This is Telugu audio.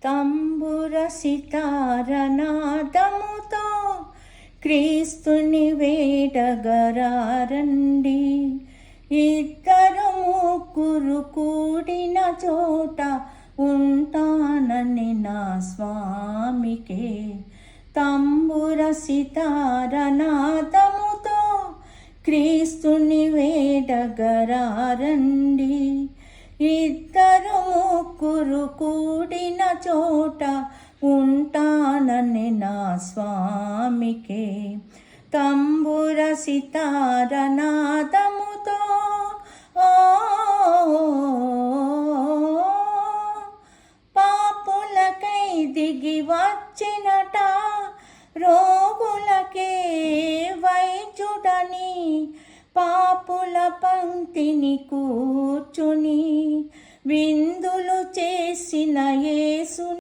తంబుర సితారనాదముతో క్రీస్తుని వేడగరారండి. ఇద్దరు ముగ్గురు కూడిన చోట ఉంటానని నా స్వామికే. తంబుర సితారనాదముతో క్రీస్తుని వేడగరారండి. ఇద్దరు ముగ్గురు కూడిన చోట ఉంటానని నా స్వామికే. తంబుర సితారనాదముతో పాపులకై దిగి వచ్చినట, రోగులకే వైద్యుడని, పాపుల పంక్తిని కూర్చుని విందులు చేసిన యేసు